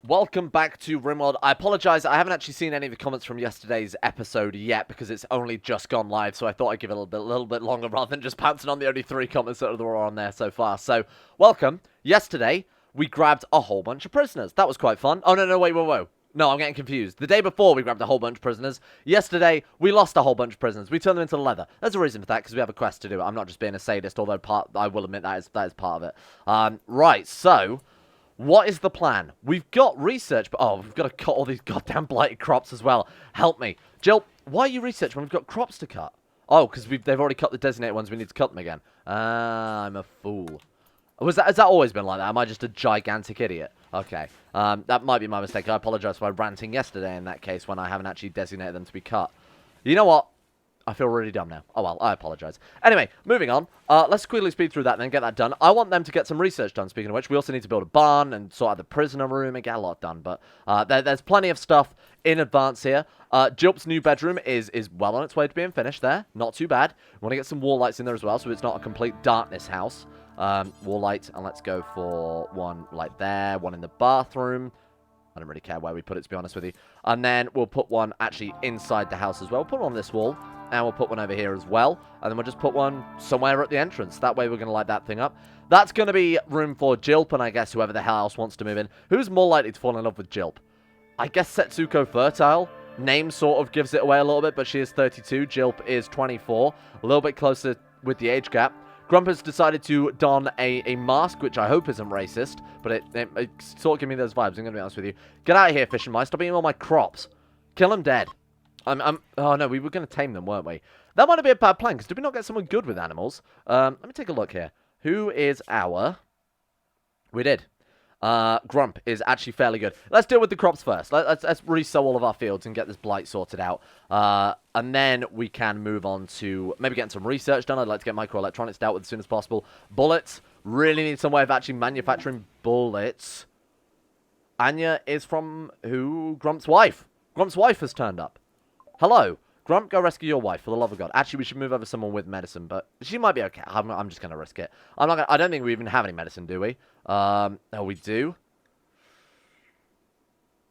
Welcome back to Rimworld. I apologize, I haven't actually seen any of the comments from yesterday's episode yet because it's only just gone live, so I thought I'd give it a little bit longer rather than just pouncing on the only 3 comments that were on there so far. So, welcome. Yesterday, we grabbed a whole bunch of prisoners. That was quite fun. Oh, no, wait, whoa. No, I'm getting confused. The day before, we grabbed a whole bunch of prisoners. Yesterday, we lost a whole bunch of prisoners. We turned them into leather. There's a reason for that, because we have a quest to do. I'm not just being a sadist, although I will admit that is part of it. Right, so... what is the plan? We've got research, but we've got to cut all these goddamn blighted crops as well. Help me. Jilp, why are you researching when we've got crops to cut? Oh, because they've already cut the designated ones. We need to cut them again. I'm a fool. Has that always been like that? Am I just a gigantic idiot? Okay. That might be my mistake. I apologize for my ranting yesterday in that case when I haven't actually designated them to be cut. You know what? I feel really dumb now. Oh, well, I apologize. Anyway, moving on. Let's quickly speed through that and then get that done. I want them to get some research done, speaking of which. We also need to build a barn and sort out the prisoner room and get a lot done. But there's plenty of stuff in advance here. Jilp's new bedroom is well on its way to being finished there. Not too bad. We want to get some wall lights in there as well, so it's not a complete darkness house. Wall light, and let's go for one light there, one in the bathroom. I don't really care where we put it, to be honest with you. And then we'll put one actually inside the house as well. We'll put one on this wall. And we'll put one over here as well. And then we'll just put one somewhere at the entrance. That way we're going to light that thing up. That's going to be room for Jilp and I guess whoever the hell else wants to move in. Who's more likely to fall in love with Jilp? I guess Setsuko Fertile. Name sort of gives it away a little bit, but she is 32. Jilp is 24. A little bit closer with the age gap. Grump has decided to don a mask, which I hope isn't racist. But it sort of gives me those vibes, I'm going to be honest with you. Get out of here, fishing mice. Stop eating all my crops. Kill them dead. Oh, no, we were going to tame them, weren't we? That might be a bad plan, because did we not get someone good with animals? Let me take a look here. Who is our... we did. Grump is actually fairly good. Let's deal with the crops first. Let's resow all of our fields and get this blight sorted out. And then we can move on to maybe getting some research done. I'd like to get microelectronics dealt with as soon as possible. Bullets. Really need some way of actually manufacturing bullets. Anya is from who? Grump's wife. Grump's wife has turned up. Hello. Grump, go rescue your wife, for the love of God. Actually, we should move over someone with medicine, but she might be okay. I'm just going to risk it. I don't think we even have any medicine, do we? Oh, we do?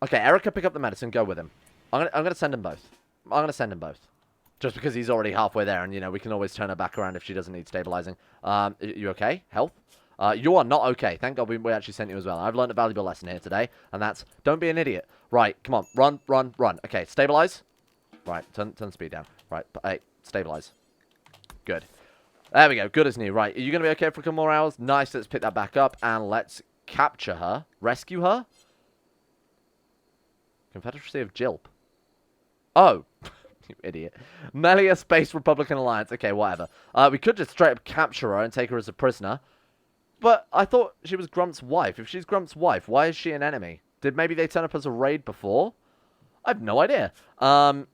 Okay, Erica, pick up the medicine. Go with him. I'm going to send them both. I'm going to send them both. Just because he's already halfway there, and, you know, we can always turn her back around if she doesn't need stabilizing. You okay? Health? You are not okay. Thank God we actually sent you as well. I've learned a valuable lesson here today, and that's don't be an idiot. Right, come on. Run. Okay, stabilize. Right, turn speed down. Right, hey, stabilize. Good. There we go, good as new. Right, are you going to be okay for a couple more hours? Nice, let's pick that back up, and let's capture her. Rescue her? Confederacy of Jilp. Oh, you idiot. Melia Space Republican Alliance. Okay, whatever. We could just straight up capture her and take her as a prisoner. But I thought she was Grump's wife. If she's Grump's wife, why is she an enemy? Did maybe they turn up as a raid before? I have no idea.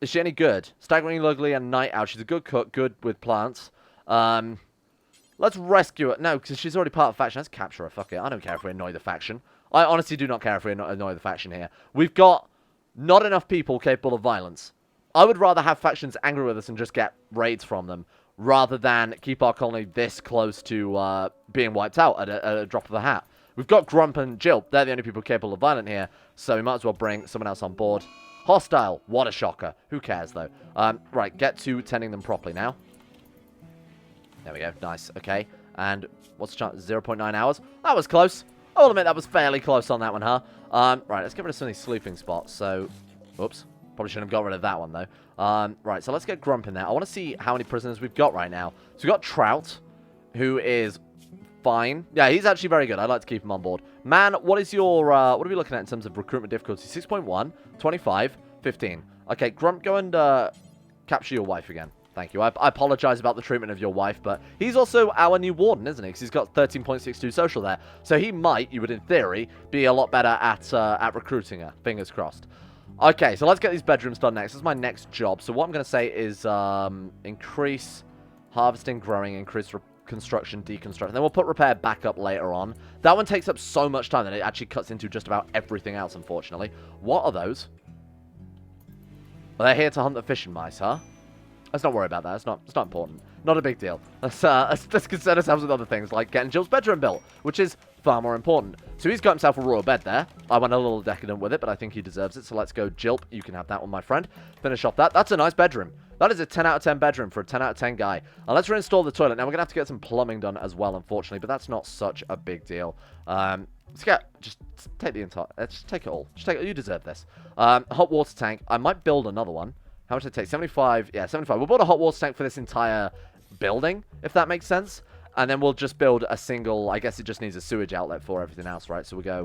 Is she any good? Staggeringly ugly and night owl. She's a good cook, good with plants. Let's rescue her. No, because she's already part of the faction. Let's capture her. Fuck it. I don't care if we annoy the faction. I honestly do not care if we annoy the faction here. We've got not enough people capable of violence. I would rather have factions angry with us and just get raids from them, rather than keep our colony this close to being wiped out at a drop of a hat. We've got Grump and Jilp. They're the only people capable of violence here, so we might as well bring someone else on board. Hostile. What a shocker. Who cares, though? Right, get to tending them properly now. There we go. Nice. Okay. And what's the chance? 0.9 hours. That was close. I'll admit that was fairly close on that one, huh? Right, let's get rid of some of these sleeping spots. So, oops. Probably shouldn't have got rid of that one, though. Right, so let's get Grump in there. I want to see how many prisoners we've got right now. So we've got Trout, who is... fine. Yeah, he's actually very good. I'd like to keep him on board. Man, what is your, what are we looking at in terms of recruitment difficulty? 6.1, 25, 15. Okay, Grump, go and capture your wife again. Thank you. I apologize about the treatment of your wife, but he's also our new warden, isn't he? Because he's got 13.62 social there. So he might, you would in theory, be a lot better at recruiting her. Fingers crossed. Okay, so let's get these bedrooms done next. This is my next job. So what I'm going to say is increase harvesting, growing, increase construction, deconstruction. Then we'll put repair back up later on. That one takes up so much time that it actually cuts into just about everything else, unfortunately. What are those? Well, they're here to hunt the fishing mice, huh? Let's not worry about that. It's not important. Not a big deal. Let's concern ourselves with other things, like getting Jill's bedroom built, which is far more important. So he's got himself a royal bed there. I went a little decadent with it, but I think he deserves it. So let's go, Jilp. You can have that one, my friend. Finish off that. That's a nice bedroom. That is a 10 out of 10 bedroom for a 10 out of 10 guy. Let's reinstall the toilet. Now, we're going to have to get some plumbing done as well, unfortunately, but that's not such a big deal. Just take the entire... just take it all. Just take it. You deserve this. Hot water tank. I might build another one. How much did it take? 75. Yeah, 75. We'll build a hot water tank for this entire building, if that makes sense. And then we'll just build a single... I guess it just needs a sewage outlet for everything else, right? So we go...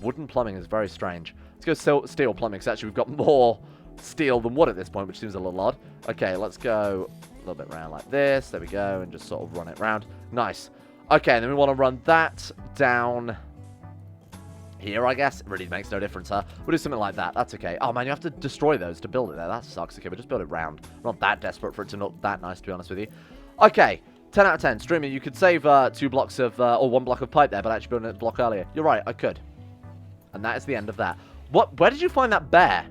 wooden plumbing is very strange. Let's go steel plumbing, because actually we've got more steel than wood at this point, which seems a little odd. Okay, let's go a little bit round like this. There we go. And just sort of run it round. Nice. Okay, and then we want to run that down... here, I guess. It really makes no difference, huh? We'll do something like that. That's okay. Oh, man, you have to destroy those to build it there. That sucks. Okay, we'll just build it round. I'm not that desperate for it to look that nice, to be honest with you. Okay, 10 out of 10. Streamer, you could save 2 blocks of, or 1 block of pipe there, but actually building a block earlier. You're right, I could. And that is the end of that. Where did you find that bear?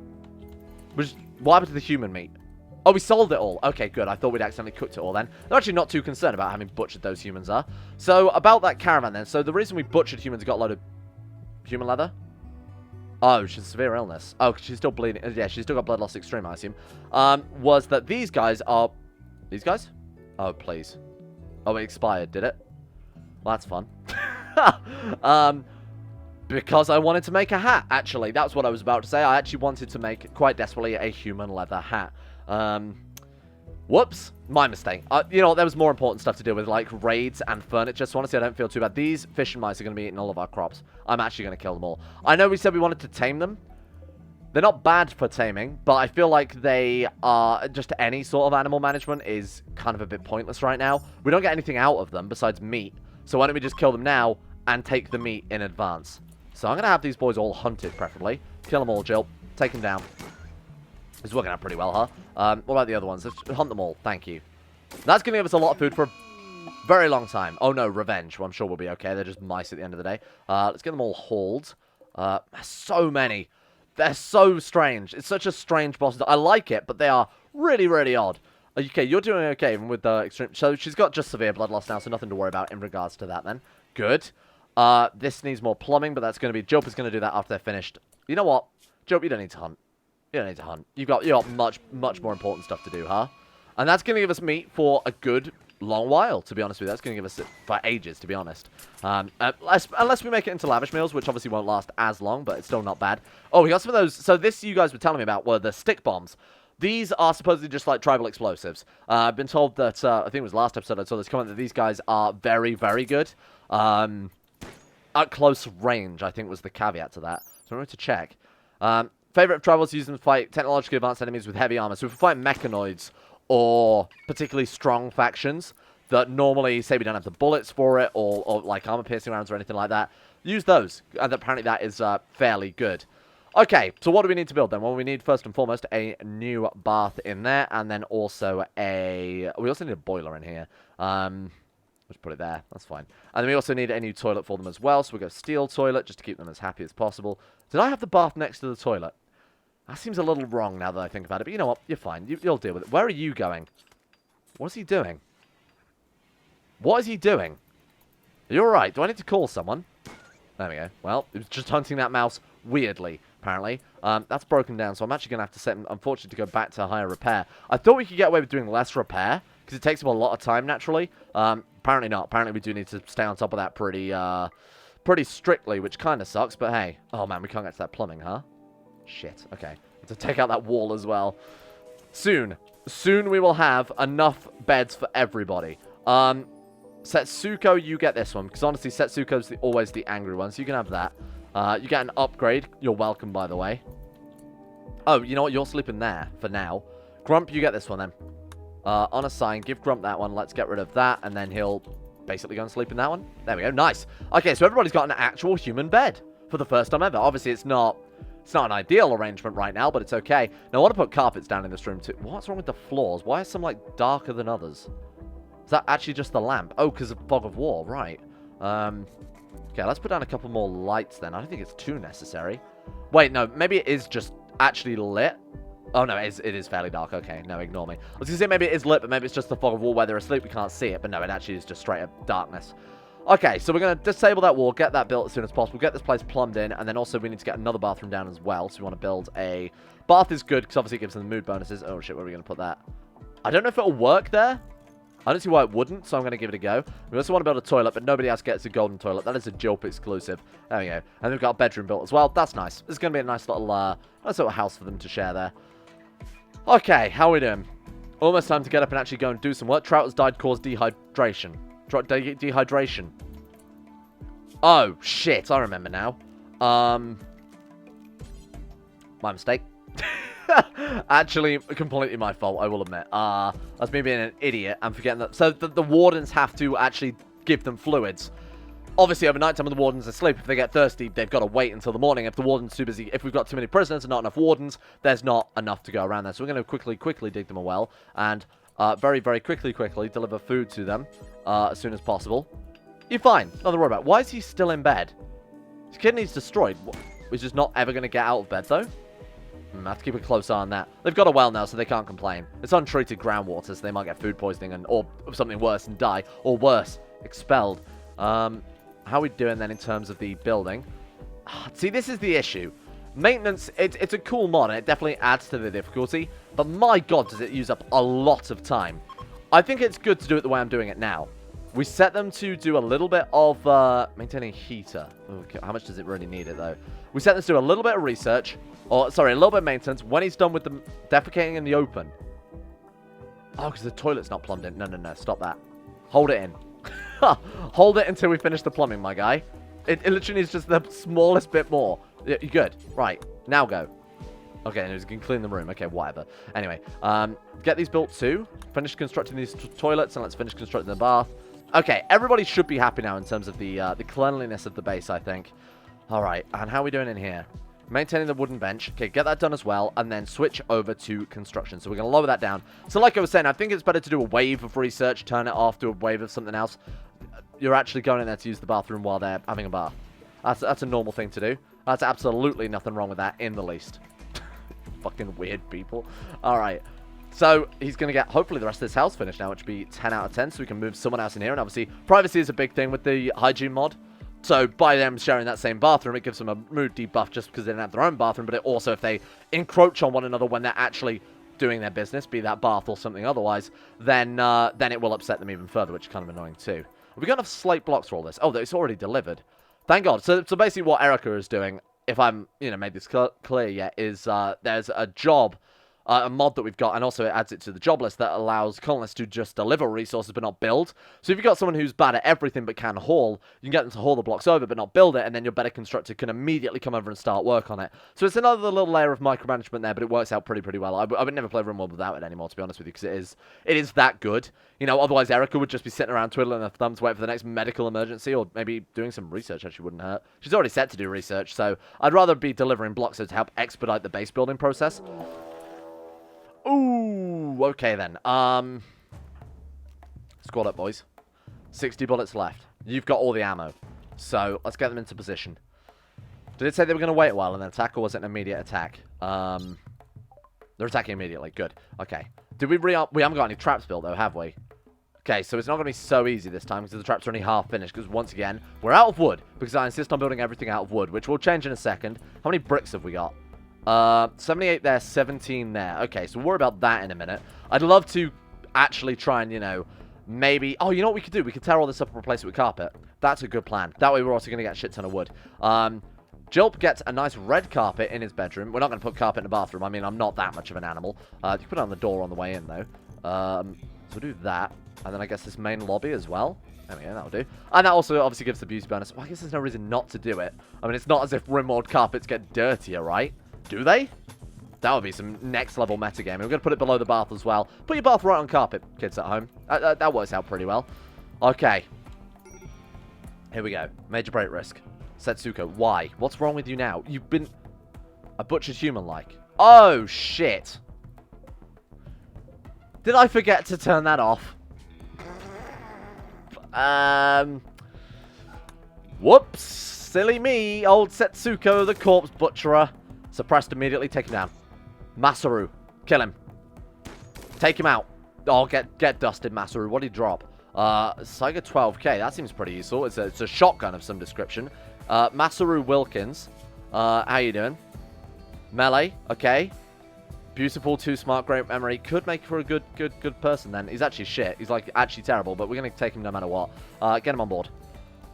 What happened to the human meat? Oh, we sold it all. Okay, good. I thought we'd accidentally cooked it all then. They're actually not too concerned about having butchered those humans are. So, about that caravan then. So, the reason we butchered humans and got a load of human leather? Oh, she's severe illness. Oh, she's still bleeding. Yeah, she's still got blood loss extreme, I assume. Was that these guys are... These guys? Oh, please. Oh, it expired, did it? Well, that's fun. Because I wanted to make a hat, actually. That's what I was about to say. I actually wanted to make, quite desperately, a human leather hat. Whoops. My mistake. You know, there was more important stuff to deal with, like raids and furniture. So honestly, I don't feel too bad. These fish and mice are going to be eating all of our crops. I'm actually going to kill them all. I know we said we wanted to tame them. They're not bad for taming, but I feel like they are... Just any sort of animal management is kind of a bit pointless right now. We don't get anything out of them besides meat. So why don't we just kill them now and take the meat in advance? So I'm going to have these boys all hunted, preferably. Kill them all, Jill. Take them down. It's working out pretty well, huh? What about the other ones? Let's hunt them all. Thank you. That's going to give us a lot of food for a very long time. Oh, no. Revenge. Well, I'm sure we'll be okay. They're just mice at the end of the day. Let's get them all hauled. So many. They're so strange. It's such a strange boss. I like it, but they are really, really odd. Okay, you're doing okay, even with the extreme... So she's got just severe blood loss now, so nothing to worry about in regards to that, then. Good. This needs more plumbing, but that's going to be... Jilp is going to do that after they're finished. You know what? Jilp, you don't need to hunt. You don't need to hunt. You got much more important stuff to do, huh? And that's going to give us meat for a good long while, to be honest with you. That's going to give us it for ages, to be honest. Unless we make it into lavish meals, which obviously won't last as long, but it's still not bad. Oh, we got some of those. So this you guys were telling me about were the stick bombs. These are supposedly just like tribal explosives. I've been told that, I think it was last episode I saw this comment, that these guys are very, very good. At close range, I think was the caveat to that. So I'm going to check. Favorite of tribals use them to fight technologically advanced enemies with heavy armor. So if we fight mechanoids or particularly strong factions that normally, say we don't have the bullets for it or like armor-piercing rounds or anything like that, use those. And apparently that is fairly good. Okay, so what do we need to build then? Well, we need, first and foremost, a new bath in there. And then also a... We also need a boiler in here. Let's put it there. That's fine. And then we also need a new toilet for them as well. So we'll go steel toilet just to keep them as happy as possible. Did I have the bath next to the toilet? That seems a little wrong now that I think about it. But you know what? You're fine. You'll deal with it. Where are you going? What is he doing? What is he doing? Are you alright? Do I need to call someone? There we go. Well, it was just hunting that mouse weirdly, apparently. That's broken down, so I'm actually going to have to set him, unfortunately, to go back to higher repair. I thought we could get away with doing less repair, because it takes him a lot of time, naturally. Apparently not. Apparently we do need to stay on top of that pretty strictly, which kind of sucks, but hey. Oh, man, we can't get to that plumbing, huh? Shit. Okay. Have to take out that wall as well. Soon we will have enough beds for everybody. Setsuko, you get this one, because honestly, Setsuko's always the angry one, so you can have that. You get an upgrade. You're welcome, by the way. Oh, you know what? You're sleeping there for now. Grump, you get this one then. On a sign, give Grump that one. Let's get rid of that, and then he'll basically go and sleep in that one. There we go. Nice. Okay, so everybody's got an actual human bed for the first time ever. Obviously, it's not an ideal arrangement right now, but it's okay. Now, I want to put carpets down in this room, too. What's wrong with the floors? Why are some, like, darker than others? Is that actually just the lamp? Oh, because of fog of war. Right. Okay, let's put down a couple more lights then. I don't think it's too necessary. Wait, no. Maybe it is just actually lit. Oh, no, it is fairly dark. Okay, no, ignore me. I was going to say maybe it is lit, but maybe it's just the fog of war where they're asleep. We can't see it. But no, it actually is just straight up darkness. Okay, so we're going to disable that wall, get that built as soon as possible, get this place plumbed in, and then also we need to get another bathroom down as well. So we want to build a... Bath is good, because obviously it gives them the mood bonuses. Oh, shit, where are we going to put that? I don't know if it'll work there. I don't see why it wouldn't, so I'm going to give it a go. We also want to build a toilet, but nobody else gets a golden toilet. That is a Jilp exclusive. There we go. And we've got a bedroom built as well. That's nice. This is going to be a nice little house for them to share there. Okay, how are we doing? Almost time to get up and actually go and do some work. Trout has died, caused dehydration. Dehydration. Oh, shit. I remember now. My mistake. Actually, completely my fault, I will admit. That's me being an idiot and forgetting that. So, the wardens have to actually give them fluids. Obviously, overnight time when the wardens are asleep, if they get thirsty, they've got to wait until the morning. If the warden's too busy, if we've got too many prisoners and not enough wardens, there's not enough to go around there. So, we're going to quickly dig them a well and very quickly deliver food to them as soon as possible. You're fine. Nothing to worry about. Why is he still in bed? His kidney's destroyed. He's just not ever going to get out of bed, though. I have to keep a close eye on that. They've got a well now, so they can't complain. It's untreated groundwater, so they might get food poisoning or something worse and die. Or worse, expelled. How are we doing then in terms of the building? See, this is the issue. Maintenance, it's a cool mod, and it definitely adds to the difficulty. But my god, does it use up a lot of time. I think it's good to do it the way I'm doing it now. We set them to do a little bit of maintaining heater. Okay, how much does it really need it, though? We set them to do a little bit of research. Or, sorry, a little bit of maintenance. When he's done with the defecating in the open. Oh, because the toilet's not plumbed in. No. Stop that. Hold it in. Hold it until we finish the plumbing, my guy. It literally needs just the smallest bit more. You're good. Right. Now go. Okay, and we can clean the room. Okay, whatever. Anyway, get these built too. Finish constructing these toilets, and let's finish constructing the bath. Okay, everybody should be happy now in terms of the cleanliness of the base, I think. All right, and how are we doing in here? Maintaining the wooden bench. Okay, get that done as well, and then switch over to construction. So we're going to lower that down. So like I was saying, I think it's better to do a wave of research, turn it off, do a wave of something else. You're actually going in there to use the bathroom while they're having a bath. That's a normal thing to do. That's absolutely nothing wrong with that in the least. Fucking weird people. All right. So he's going to get, hopefully, the rest of this house finished now, which would be 10 out of 10, so we can move someone else in here. And obviously, privacy is a big thing with the hygiene mod. So by them sharing that same bathroom, it gives them a mood debuff just because they don't have their own bathroom. But it also, if they encroach on one another when they're actually doing their business, be that bath or something otherwise, then it will upset them even further, which is kind of annoying too. Have we got enough slate blocks for all this? Oh, it's already delivered. Thank God. So basically what Erica is doing, if I'm, made this clear yet, is there's a job, a mod that we've got, and also it adds it to the job list that allows colonists to just deliver resources but not build. So if you've got someone who's bad at everything but can haul, you can get them to haul the blocks over but not build it, and then your better constructor can immediately come over and start work on it. So it's another little layer of micromanagement there, but it works out pretty well. I would never play Rimworld without it anymore, to be honest with you, because it is that good. Otherwise Erica would just be sitting around twiddling her thumbs waiting for the next medical emergency, or maybe doing some research actually wouldn't hurt. She's already set to do research, so I'd rather be delivering blocks to help expedite the base building process. Ooh, okay then. Squad up, boys. 60 bullets left. You've got all the ammo. So, let's get them into position. Did it say they were going to wait a while and then attack, or was it an immediate attack? They're attacking immediately. Good. Okay. Did we haven't got any traps built, though, have we? Okay, so it's not going to be so easy this time, because the traps are only half finished, because once again, we're out of wood, because I insist on building everything out of wood, which will change in a second. How many bricks have we got? 78 there, 17 there. Okay, so we'll worry about that in a minute. I'd love to actually try and, maybe... Oh, you know what we could do? We could tear all this up and replace it with carpet. That's a good plan. That way we're also going to get a shit ton of wood. Jilp gets a nice red carpet in his bedroom. We're not going to put carpet in the bathroom. I mean, I'm not that much of an animal. You can put it on the door on the way in, though. So we'll do that. And then I guess this main lobby as well. There we go, that'll do. And that also obviously gives the beauty bonus. Well, I guess there's no reason not to do it. I mean, it's not as if Rimworld carpets get dirtier, right? Do they? That would be some next level metagaming. We're going to put it below the bath as well. Put your bath right on carpet, kids at home. That works out pretty well. Okay. Here we go. Major break risk. Setsuko, why? What's wrong with you now? You've been a butcher's human-like. Oh, shit. Did I forget to turn that off? Whoops. Silly me. Old Setsuko, the corpse butcherer. Suppressed immediately. Take him down. Masaru. Kill him. Take him out. Oh, get dusted, Masaru. What did he drop? Saiga 12k, that seems pretty useful. It's a shotgun of some description. Masaru Wilkins, how you doing? Melee, okay. Beautiful, too smart, great memory. Could make for a good person then. He's actually shit. He's like actually terrible, but we're going to take him no matter what. Get him on board.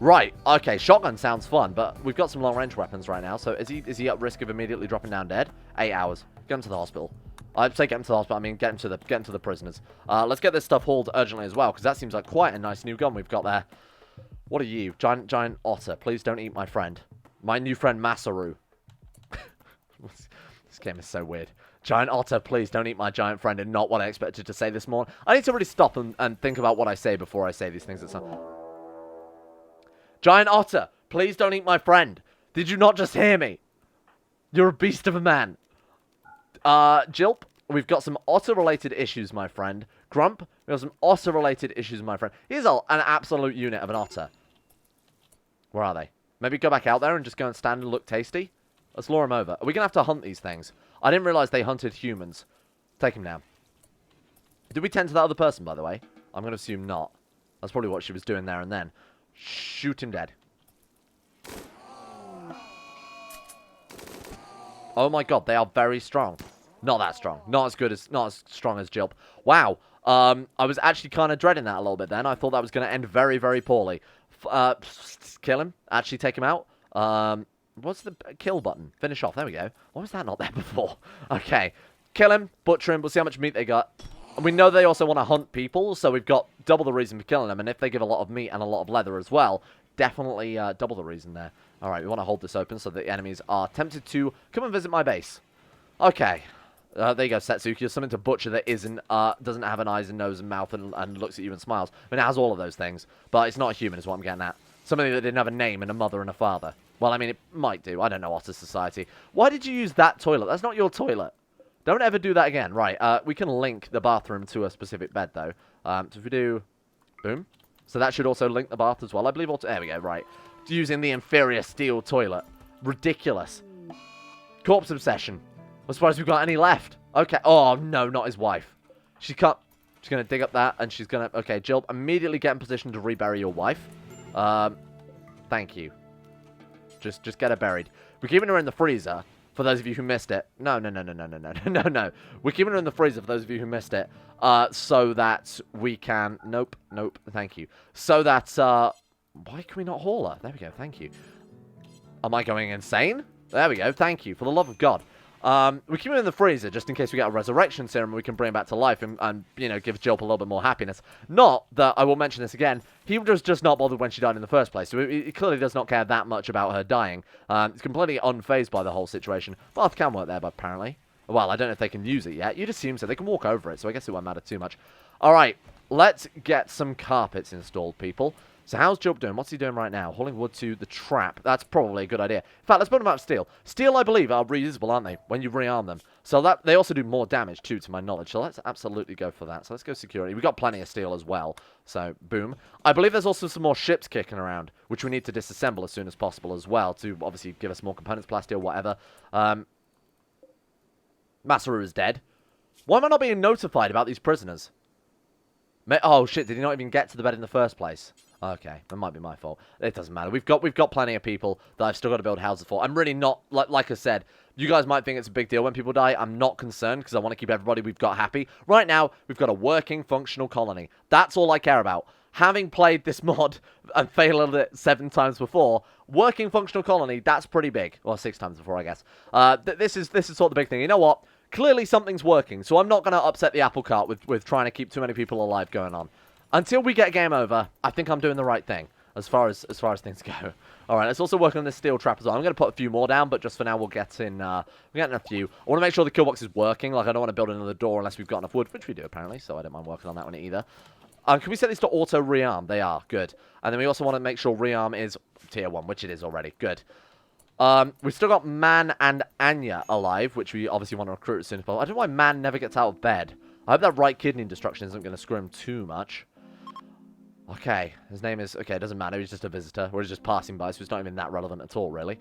Right, okay, shotgun sounds fun, but we've got some long-range weapons right now, so is he at risk of immediately dropping down dead? 8 hours. Get him to the hospital. I'd say get him to the hospital, I mean get him to the prisoners. Let's get this stuff hauled urgently as well, because that seems like quite a nice new gun we've got there. What are you? Giant otter. Please don't eat my friend. My new friend Masaru. This game is so weird. Giant otter, please don't eat my giant friend, and not what I expected to say this morning. I need to really stop and think about what I say before I say these things. Giant otter, please don't eat my friend. Did you not just hear me? You're a beast of a man. Jilp, we've got some otter-related issues, my friend. Grump, we have some otter-related issues, my friend. Here's an absolute unit of an otter. Where are they? Maybe go back out there and just go and stand and look tasty? Let's lure him over. Are we going to have to hunt these things? I didn't realize they hunted humans. Take him down. Did we tend to that other person, by the way? I'm going to assume not. That's probably what she was doing there and then. Shoot him dead. Oh my god, they are very strong. Not that strong. Not as strong as Jilp. Wow. I was actually kind of dreading that a little bit then. I thought that was going to end very, very poorly. Kill him. Actually take him out. What's the kill button? Finish off. There we go. Why was that not there before? Okay. Kill him. Butcher him. We'll see how much meat they got. And we know they also want to hunt people, so we've got double the reason for killing them. And if they give a lot of meat and a lot of leather as well, definitely double the reason there. Alright, we want to hold this open so that the enemies are tempted to come and visit my base. Okay. There you go, Setsuki. You're something to butcher that doesn't have an eyes and nose and mouth and looks at you and smiles. I mean, it has all of those things, but it's not a human is what I'm getting at. Somebody that didn't have a name and a mother and a father. Well, I mean, it might do. I don't know, Otter Society. Why did you use that toilet? That's not your toilet. Don't ever do that again. Right, we can link the bathroom to a specific bed, though. So if we do... Boom. So that should also link the bath as well. I believe... There we go, right. Using the inferior steel toilet. Ridiculous. Corpse obsession. I'm surprised we've got any left. Okay. Oh, no, not his wife. She's going to dig up that, and she's going to... Okay, Jill, immediately get in position to rebury your wife. Thank you. Just get her buried. We're keeping her in the freezer, for those of you who missed it. No. We're keeping her in the freezer, for those of you who missed it, so that we can... Nope, thank you. So that, why can we not haul her? There we go, thank you. Am I going insane? There we go, thank you, for the love of God. We keep it in the freezer just in case we get a resurrection serum we can bring back to life and you know, give Jilp a little bit more happiness. Not that, I will mention this again, he was just not bothered when she died in the first place, so he clearly does not care that much about her dying. He's completely unfazed by the whole situation. Bath can work there, but apparently. Well, I don't know if they can use it yet. You'd assume so. They can walk over it, so I guess it won't matter too much. Alright, let's get some carpets installed, people. So how's Jilp doing? What's he doing right now? Hauling wood to the trap. That's probably a good idea. In fact, let's put them out of steel. Steel, I believe, are reusable, aren't they? When you rearm them. So that they also do more damage, too, to my knowledge. So let's absolutely go for that. So let's go security. We've got plenty of steel as well. So, boom. I believe there's also some more ships kicking around, which we need to disassemble as soon as possible as well, to obviously give us more components, plastic, whatever. Masaru is dead. Why am I not being notified about these prisoners? Oh, shit, did he not even get to the bed in the first place? Okay, that might be my fault. It doesn't matter. We've got plenty of people that I've still got to build houses for. I'm really not, like I said, you guys might think it's a big deal when people die. I'm not concerned because I want to keep everybody we've got happy. Right now, we've got a working, functional colony. That's all I care about. Having played this mod and failed it 7 times before, working, functional colony, that's pretty big. Well, 6 times before, I guess. This is sort of the big thing. You know what? Clearly something's working, so I'm not going to upset the apple cart with trying to keep too many people alive going on. Until we get game over, I think I'm doing the right thing, as far as things go. Alright, let's also work on this steel trap as well. I'm going to put a few more down, but just for now, we'll get in a few. I want to make sure the kill box is working. Like, I don't want to build another door unless we've got enough wood, which we do, apparently, so I don't mind working on that one either. Can we set these to auto rearm? They are, good. And then we also want to make sure rearm is tier 1, which it is already, good. We've still got Man and Anya alive, which we obviously want to recruit as soon as possible. I don't know why Man never gets out of bed. I hope that right kidney destruction isn't going to screw him too much. Okay, his name is... Okay, it doesn't matter, he's just a visitor. Or he's just passing by, so it's not even that relevant at all, really.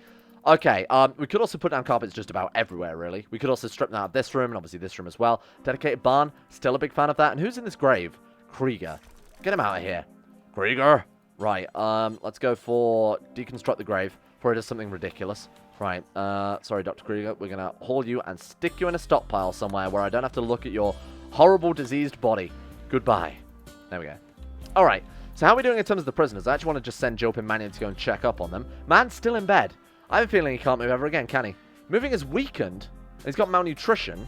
Okay, we could also put down carpets just about everywhere, really. We could also strip them out of this room, and obviously this room as well. Dedicated barn, still a big fan of that. And who's in this grave? Krieger. Get him out of here. Krieger. Right, let's go for deconstruct the grave before it does something ridiculous. Right, sorry, Dr. Krieger. We're going to haul you and stick you in a stockpile somewhere where I don't have to look at your horrible, diseased body. Goodbye. There we go. All right, so how are we doing in terms of the prisoners? I actually want to just send Jilp and Mannion to go and check up on them. Man's still in bed. I have a feeling he can't move ever again, can he? Moving is weakened. He's got malnutrition.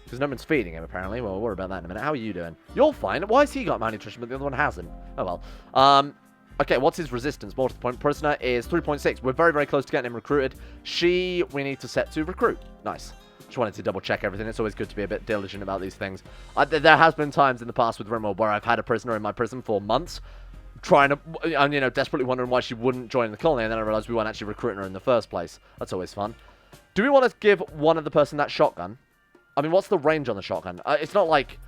Because no one's feeding him, apparently. Well, we'll worry about that in a minute. How are you doing? You're fine. Why has he got malnutrition, but the other one hasn't? Oh, well. Okay, what's his resistance? More to the point, prisoner is 3.6. We're very, very close to getting him recruited. We need to set to recruit. Nice. Just wanted to double check everything. It's always good to be a bit diligent about these things. There has been times in the past with Rimworld where I've had a prisoner in my prison for months, trying to, and you know, desperately wondering why she wouldn't join the colony, and then I realized we weren't actually recruiting her in the first place. That's always fun. Do we want to give one other person that shotgun? I mean, what's the range on the shotgun? It's not like,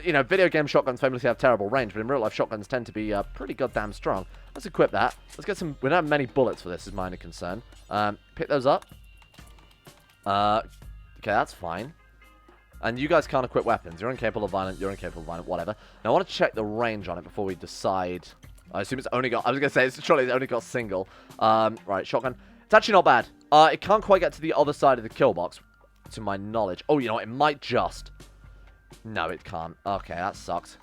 you know, video game shotguns famously have terrible range, but in real life shotguns tend to be pretty goddamn strong. Let's equip that. Let's get some. We don't have many bullets for this, is my only concern. Pick those up. Okay, that's fine. And you guys can't equip weapons. You're incapable of violent. You're incapable of violent. Whatever. Now I want to check the range on it before we decide. I assume it's only got. I was gonna say surely it's only got single. Right, shotgun. It's actually not bad. It can't quite get to the other side of the kill box, to my knowledge. Oh, you know what? It might just. No, it can't. Okay, that sucks.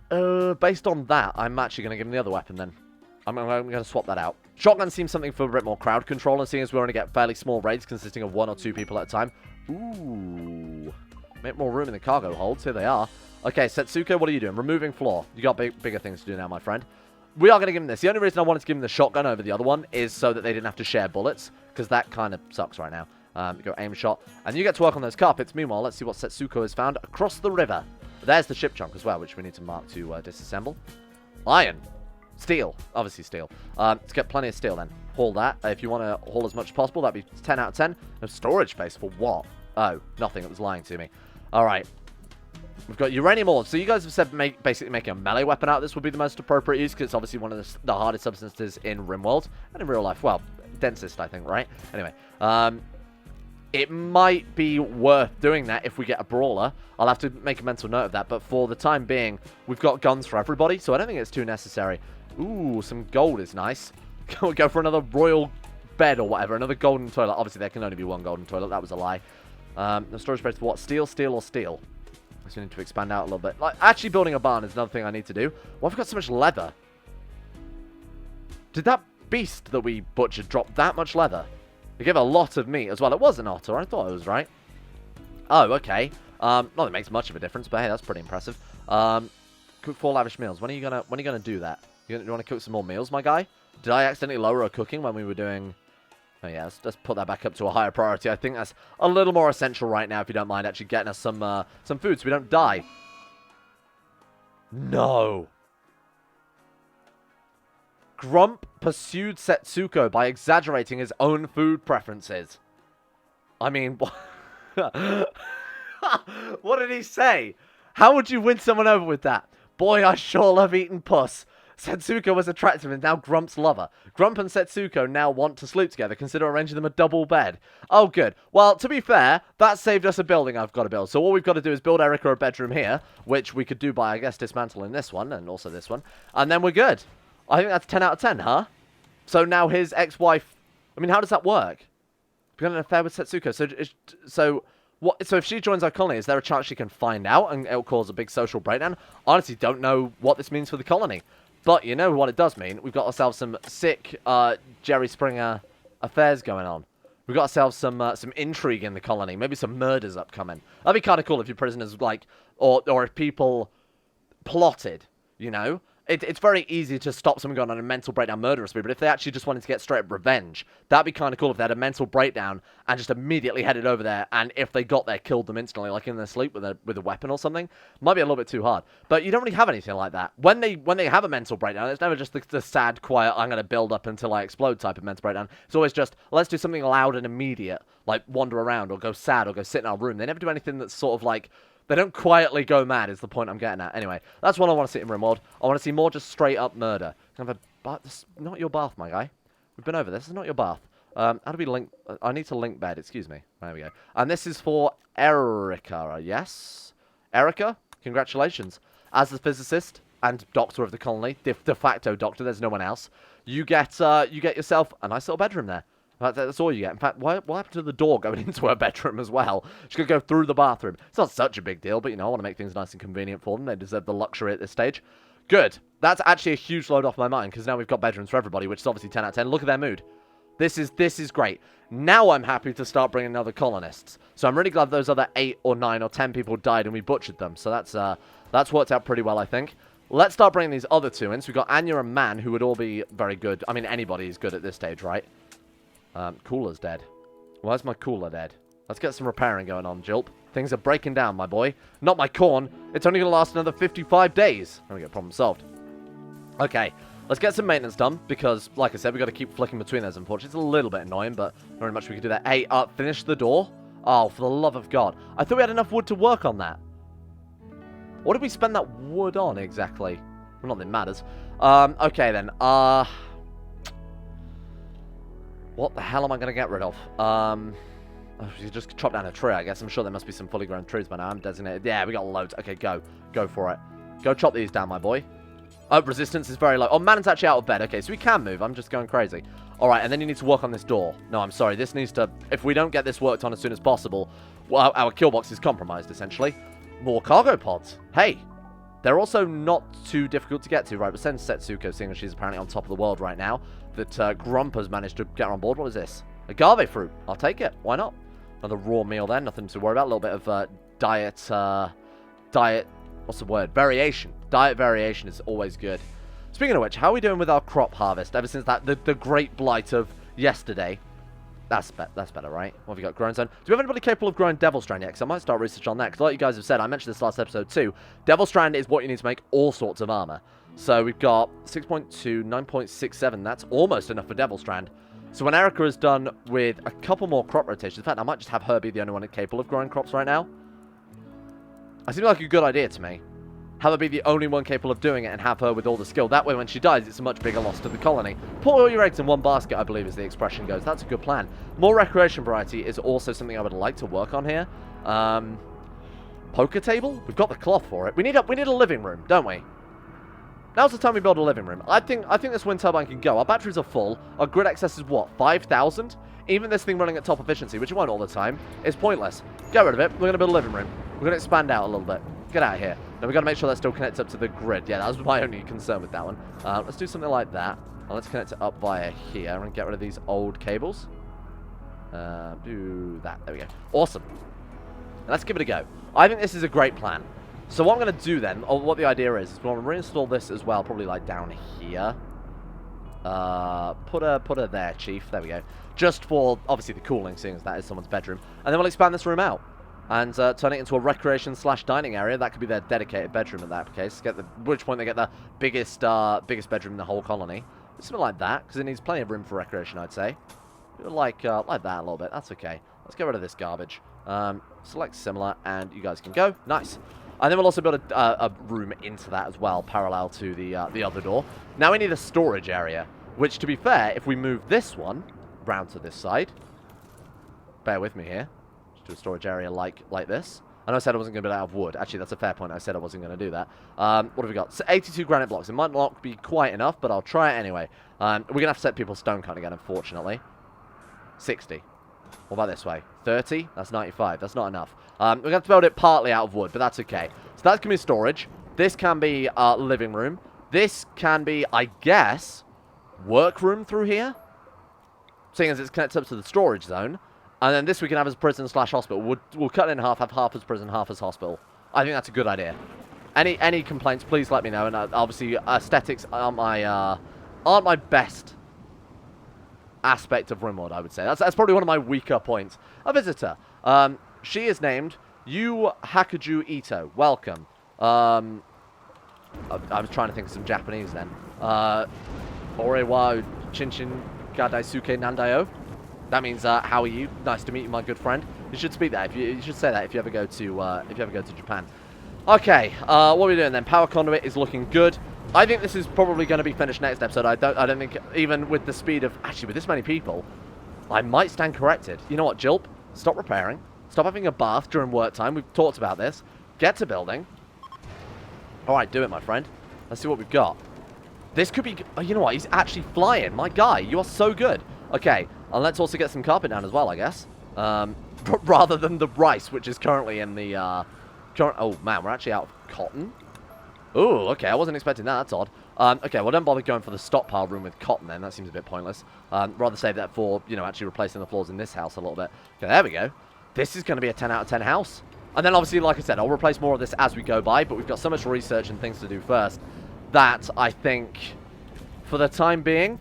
Based on that, I'm actually going to give him the other weapon then. I'm going to swap that out. Shotgun seems something for a bit more crowd control, and seeing as we only get fairly small raids consisting of 1 or 2 people at a time. Ooh. Make more room in the cargo holds. Here they are. Okay, Setsuko, what are you doing? Removing floor. You got bigger things to do now, my friend. We are going to give him this. The only reason I wanted to give him the shotgun over the other one is so that they didn't have to share bullets, because that kind of sucks right now. Go aim shot. And you get to work on those carpets. Meanwhile, let's see what Setsuko has found across the river. There's the ship chunk as well, which we need to mark to disassemble. Iron. Steel. Obviously steel. Let's get plenty of steel then. Haul that. If you want to haul as much as possible, that'd be 10 out of 10. No storage space for what? Oh, nothing. It was lying to me. All right. We've got uranium ore. So you guys have said basically making a melee weapon out of this would be the most appropriate use, because it's obviously one of the hardest substances in Rimworld. And in real life. Well, densest, I think, right? Anyway. It might be worth doing that if we get a brawler. I'll have to make a mental note of that. But for the time being, we've got guns for everybody, so I don't think it's too necessary. Ooh, some gold is nice. Go for another royal bed or whatever. Another golden toilet. Obviously, there can only be one golden toilet. That was a lie. No storage space for what? Steel, steel, or steel? So we need to expand out a little bit. Like, actually building a barn is another thing I need to do. Why have we got so much leather? Did that beast that we butchered drop that much leather? It gave a lot of meat as well. It was an otter. I thought it was right. Oh, okay. Not that it makes much of a difference, but hey, that's pretty impressive. Cook 4 lavish meals. When are you gonna do that? You want to cook some more meals, my guy? Did I accidentally lower our cooking when we were doing? Oh yeah, let's put that back up to a higher priority. I think that's a little more essential right now, if you don't mind, actually getting us some food so we don't die. No. Grump pursued Setsuko by exaggerating his own food preferences. I mean, what did he say? How would you win someone over with that? Boy, I sure love eating puss. Setsuko was attractive and now Grump's lover. Grump and Setsuko now want to sleep together. Consider arranging them a double bed. Oh, good. Well, to be fair, that saved us a building I've got to build. So all we've got to do is build Erica a bedroom here, which we could do by, I guess, dismantling this one and also this one. And then we're good. I think that's 10 out of 10, huh? So now his ex-wife... I mean, how does that work? Begun an affair with Setsuko. So if she joins our colony, is there a chance she can find out and it'll cause a big social breakdown? Honestly, don't know what this means for the colony. But you know what it does mean. We've got ourselves some sick Jerry Springer affairs going on. We've got ourselves some intrigue in the colony. Maybe some murders upcoming. That'd be kind of cool if your prisoners, like... Or if people plotted, you know? It's very easy to stop someone going on a mental breakdown murder spree, but if they actually just wanted to get straight up revenge, that'd be kind of cool if they had a mental breakdown and just immediately headed over there, and if they got there, killed them instantly, like in their sleep with a weapon or something. Might be a little bit too hard. But you don't really have anything like that. When they have a mental breakdown, it's never just the sad, quiet, I'm going to build up until I explode type of mental breakdown. It's always just, let's do something loud and immediate, like wander around or go sad or go sit in our room. They never do anything that's sort of like... They don't quietly go mad, is the point I'm getting at. Anyway, that's what I want to see in Rimworld. I want to see more just straight up murder. This is not your bath, my guy. We've been over this. This is not your bath. How do we link? I need to link bed. Excuse me. There we go. And this is for Erica, yes? Erica, congratulations. As the physicist, and doctor of the colony, de facto doctor, there's no one else, you get yourself a nice little bedroom there. That's all you get. In fact, what happened to the door going into her bedroom as well? She's going to go through the bathroom. It's not such a big deal, but, you know, I want to make things nice and convenient for them. They deserve the luxury at this stage. Good. That's actually a huge load off my mind, because now we've got bedrooms for everybody, which is obviously 10 out of 10. Look at their mood. This is great. Now I'm happy to start bringing other colonists. So I'm really glad those other 8 or 9 or 10 people died and we butchered them. So that's worked out pretty well, I think. Let's start bringing these other 2 in. So we've got Anya and Man, who would all be very good. I mean, anybody is good at this stage, right? Cooler's dead. Why is my cooler dead? Let's get some repairing going on, Jilp. Things are breaking down, my boy. Not my corn. It's only going to last another 55 days. There we go, problem solved. Okay, let's get some maintenance done, because, like I said, we've got to keep flicking between those, unfortunately. It's a little bit annoying, but not very much we can do that. Hey, finish the door. Oh, for the love of God. I thought we had enough wood to work on that. What did we spend that wood on, exactly? Well, not that it matters. Okay, then. What the hell am I going to get rid of? You just chop down a tree, I guess. I'm sure there must be some fully grown trees by now. I'm designated. Yeah, we got loads. Okay, go. Go for it. Go chop these down, my boy. Oh, resistance is very low. Oh, Man's actually out of bed. Okay, so we can move. I'm just going crazy. All right, and then you need to work on this door. No, I'm sorry. This needs to... If we don't get this worked on as soon as possible, well, our kill box is compromised, essentially. More cargo pods. Hey, they're also not too difficult to get to. Right, we'll send Setsuko, seeing as she's apparently on top of the world right now, that Grump has managed to get her on board. What is this? Agave fruit. I'll take it. Why not? Another raw meal then. Nothing to worry about. A little bit of diet... What's the word? Variation. Diet variation is always good. Speaking of which, how are we doing with our crop harvest? Ever since that the great blight of yesterday. That's better, right? What have we got? Growing zone. Do we have anybody capable of growing Devil Strand yet? Because I might start research on that. Because like you guys have said, I mentioned this last episode too. Devil Strand is what you need to make all sorts of armor. So we've got 6.2, 9.67. That's almost enough for Devil Strand. So when Erica is done with a couple more crop rotations, in fact, I might just have her be the only one capable of growing crops right now. That seems like a good idea to me. Have her be the only one capable of doing it and have her with all the skill. That way, when she dies, it's a much bigger loss to the colony. Put all your eggs in one basket, I believe, as the expression goes. That's a good plan. More recreation variety is also something I would like to work on here. Poker table? We've got the cloth for it. We need a living room, don't we? Now's the time we build a living room. I think this wind turbine can go. Our batteries are full. Our grid excess is what? 5,000? Even this thing running at top efficiency, which it won't all the time, is pointless. Get rid of it. We're going to build a living room. We're going to expand out a little bit. Get out of here. Now we've got to make sure that still connects up to the grid. Yeah, that was my only concern with that one. Let's do something like that. And let's connect it up via here and get rid of these old cables. Do that. There we go. Awesome. Now let's give it a go. I think this is a great plan. So what I'm going to do then, or what the idea is we'll reinstall this as well, probably like down here. Put her there, Chief. There we go. Just for, obviously, the cooling, seeing as that is someone's bedroom. And then we'll expand this room out. And turn it into a recreation/dining area. That could be their dedicated bedroom in that case. At which point they get the biggest bedroom in the whole colony. Something like that, because it needs plenty of room for recreation, I'd say. Like that a little bit. That's okay. Let's get rid of this garbage. Select similar, and you guys can go. Nice. And then we'll also build a room into that as well, parallel to the other door. Now we need a storage area, which, to be fair, if we move this one round to this side, bear with me here. To a storage area like this. I know I said I wasn't going to build it out of wood. Actually, that's a fair point. I said I wasn't going to do that. What have we got? So 82 granite blocks. It might not be quite enough, but I'll try it anyway. We're going to have to set people's stone cut again, unfortunately. 60. What about this way? 30? That's 95. That's not enough. We're going to have to build it partly out of wood, but that's okay. So that can be storage. This can be living room. This can be, I guess, workroom through here. Seeing as it's connected up to the storage zone. And then this we can have as prison/hospital. We'll cut it in half, have half as prison, half as hospital. I think that's a good idea. Any complaints, please let me know. And obviously, aesthetics aren't my best aspect of Rimworld, I would say. That's probably one of my weaker points. A visitor. She is named Yu Hakuju Ito. Welcome. I was trying to think of some Japanese then. Orewa Chinchin Gadaisuke Nandayo. That means, how are you? Nice to meet you, my good friend. You should speak that. You should say that if you ever go to Japan. Okay, what are we doing then? Power conduit is looking good. I think this is probably going to be finished next episode. I don't think, even with the speed of, actually with this many people, I might stand corrected. You know what, Jilp? Stop repairing. Stop having a bath during work time. We've talked about this. Get to building. All right, do it, my friend. Let's see what we've got. This could be... Oh, you know what? He's actually flying. My guy, you are so good. Okay, and let's also get some carpet down as well, I guess. Rather than the rice, which is currently in the... Oh, man, we're actually out of cotton. Oh, okay, I wasn't expecting that. That's odd. Okay, well, don't bother going for the stockpile room with cotton then. That seems a bit pointless. Rather save that for, you know, actually replacing the floors in this house a little bit. Okay, there we go. This is going to be a 10 out of 10 house. And then, obviously, like I said, I'll replace more of this as we go by, but we've got so much research and things to do first that I think, for the time being,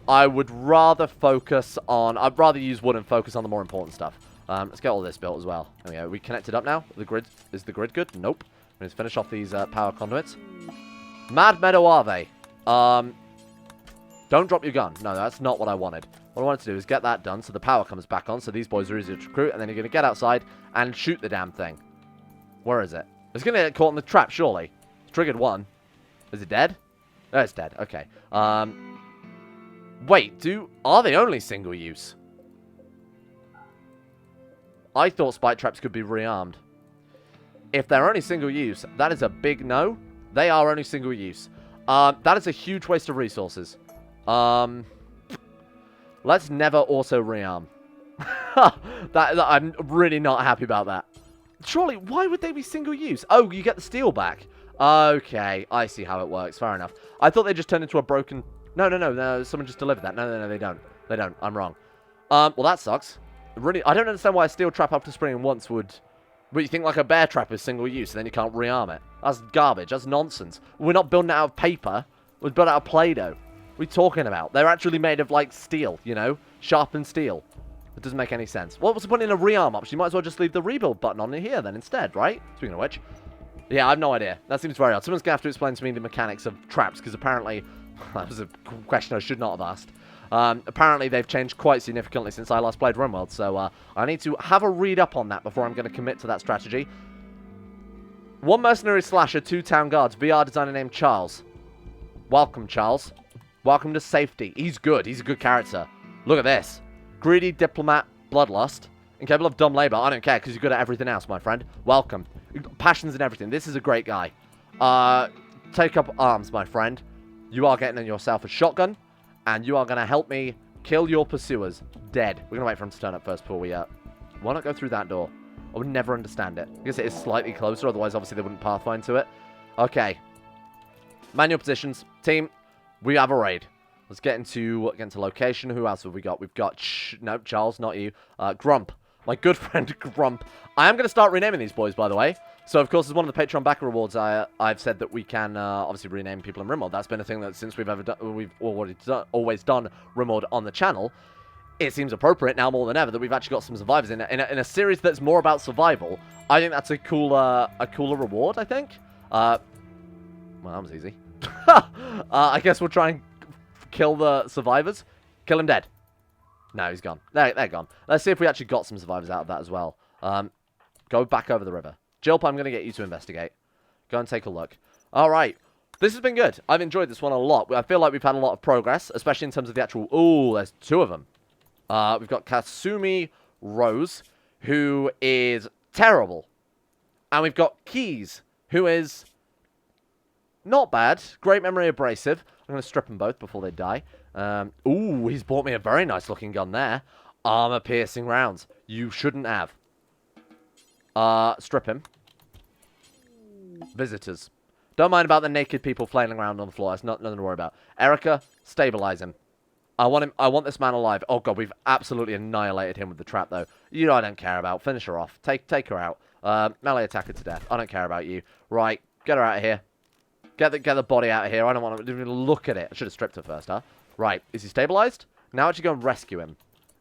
I would rather focus on... I'd rather use wood and focus on the more important stuff. Let's get all this built as well. There we go. We connected up now. The grid... Is the grid good? Nope. Let's finish off these power conduits. Mad Meadow Ave. Don't drop your gun. No, that's not what I wanted. What I wanted to do is get that done so the power comes back on, so these boys are easier to recruit, and then you're going to get outside and shoot the damn thing. Where is it? It's going to get caught in the trap, surely. It's triggered one. Is it dead? No, it's dead. Okay. Wait, are they only single use? I thought spike traps could be rearmed. If they're only single use, that is a big no. They are only single use. That is a huge waste of resources. Let's never also rearm. I'm really not happy about that. Surely, why would they be single use? Oh, you get the steel back. Okay, I see how it works. Fair enough. I thought they just turned into a broken... No, someone just delivered that. No, they don't. They don't. I'm wrong. Well, that sucks. Really, I don't understand why a steel trap after springing once would... But you think like a bear trap is single use and then you can't rearm it. That's garbage. That's nonsense. We're not building it out of paper. We're building it out of Play-Doh. What are we talking about? They're actually made of, like, steel, you know? Sharpened steel. It doesn't make any sense. What was the point in a rearm option? You might as well just leave the rebuild button on here then instead, right? Speaking of which. Yeah, I have no idea. That seems very odd. Someone's going to have to explain to me the mechanics of traps, because apparently... that was a question I should not have asked. Apparently they've changed quite significantly since I last played Rimworld, so I need to have a read up on that before I'm going to commit to that strategy. 1 mercenary slasher, 2 town guards, VR designer named Charles. Welcome, Charles. Welcome to safety. He's good. He's a good character. Look at this. Greedy diplomat, bloodlust, incapable of dumb labor. I don't care because you're good at everything else, my friend. Welcome. Passions and everything. This is a great guy. Take up arms, my friend. You are getting yourself a shotgun. And you are going to help me kill your pursuers. Dead. We're going to wait for him to turn up first before we... Why not go through that door? I would never understand it. I guess it is slightly closer, otherwise obviously they wouldn't pathfind to it. Okay. Manual positions. Team, we have a raid. Let's get into location. Who else have we got? We've got... no, Charles, not you. Grump. My good friend Grump. I am going to start renaming these boys, by the way. So, of course, as one of the Patreon backer rewards, I've said that we can obviously rename people in Rimworld. That's been a thing that since we've always done Rimworld on the channel. It seems appropriate now more than ever that we've actually got some survivors in a series that's more about survival. I think that's a cooler reward, I think. Well, that was easy. I guess we'll try and kill the survivors. Kill him dead. No, he's gone. They're gone. Let's see if we actually got some survivors out of that as well. Go back over the river. Jilp, I'm going to get you to investigate. Go and take a look. All right. This has been good. I've enjoyed this one a lot. I feel like we've had a lot of progress, especially in terms of the actual... Ooh, there's 2 of them. We've got Kasumi Rose, who is terrible. And we've got Keys, who is not bad. Great memory abrasive. I'm going to strip them both before they die. Ooh, he's bought me a very nice looking gun there. Armor piercing rounds. You shouldn't have. Strip him. Visitors. Don't mind about the naked people flailing around on the floor. That's nothing to worry about. Erica, stabilize him. I want this man alive. Oh god, we've absolutely annihilated him with the trap though. You know I don't care about. Finish her off. Take her out. Melee attack her to death. I don't care about you. Right, get her out of here. Get the body out of here. I don't want to even look at it. I should have stripped her first, huh? Right, is he stabilized? Now actually go and rescue him.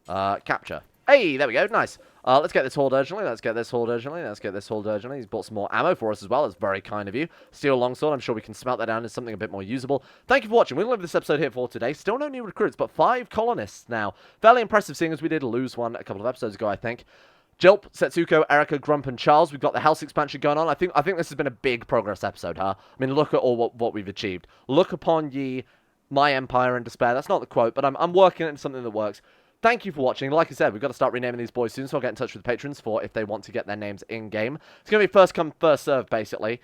Capture. Hey, there we go. Nice. Let's get this hauled urgently. Let's get this hauled urgently. He's bought some more ammo for us as well. That's very kind of you. Steel longsword. I'm sure we can smelt that down into something a bit more usable. Thank you for watching. We'll leave this episode here for today. Still no new recruits, but 5 colonists now. Fairly impressive, seeing as we did lose one a couple of episodes ago, I think. Jilp, Setsuko, Erica, Grump, and Charles. We've got the house expansion going on. I think this has been a big progress episode, huh? I mean, look at all what we've achieved. Look upon ye, my empire in despair. That's not the quote, but I'm working it into something that works. Thank you for watching. Like I said, we've got to start renaming these boys soon, so I'll get in touch with the patrons for if they want to get their names in-game. It's going to be first come, first serve, basically.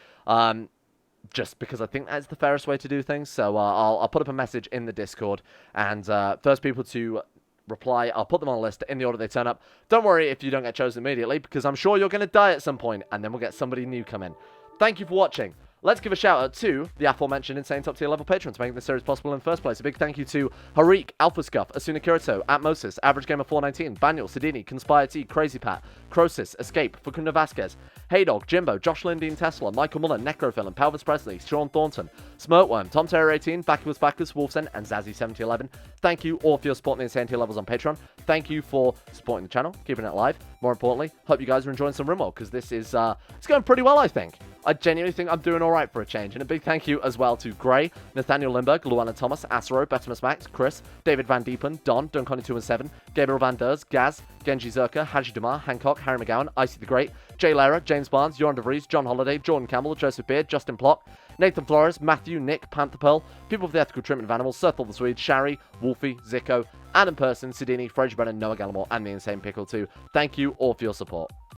just because I think that's the fairest way to do things. So I'll put up a message in the Discord, and first people to reply, I'll put them on a list in the order they turn up. Don't worry if you don't get chosen immediately, because I'm sure you're going to die at some point, and then we'll get somebody new come in. Thank you for watching. Let's give a shout out to the aforementioned insane top tier level patrons making this series possible in the first place. A big thank you to Harik, Alpha Scuff, Asuna Kirito, Atmosis, Average Gamer 419, Baniel, Sidini, Conspire T, Crazy Pat, Crosis, Escape, Facundo Vasquez, Heydog, Jimbo, Josh Lindeen Tesla, Michael Muller, Necrophil, Pelvis Presley, Sean Thornton, Smirtworm, Tom Terror 18, Backus Backus, Wolfson, and Zazzy 7011. Thank you all for your support in the insane tier levels on Patreon. Thank you for supporting the channel, keeping it alive. More importantly, hope you guys are enjoying some Rimworld, because this is it's going pretty well, I think. I genuinely think I'm doing alright for a change. And a big thank you as well to Gray, Nathaniel Lindberg, Luana Thomas, Asaro, Betimus Max, Chris, David Van Diepen, Don, Dunconi217, Gabriel Van Ders, Gaz, Genji Zerka, Haji Damar, Hancock, Harry McGowan, Icy the Great, Jay Lara, James Barnes, Joran De Vries, John Holiday, Jordan Campbell, Joseph Beard, Justin Plock, Nathan Flores, Matthew, Nick, Panther Pearl, People of the Ethical Treatment of Animals, Serthal the Swede, Shari, Wolfie, Zico, Adam Person, Sidini, Fraser Brennan, Noah Gallimore, and the Insane Pickle too. Thank you all for your support.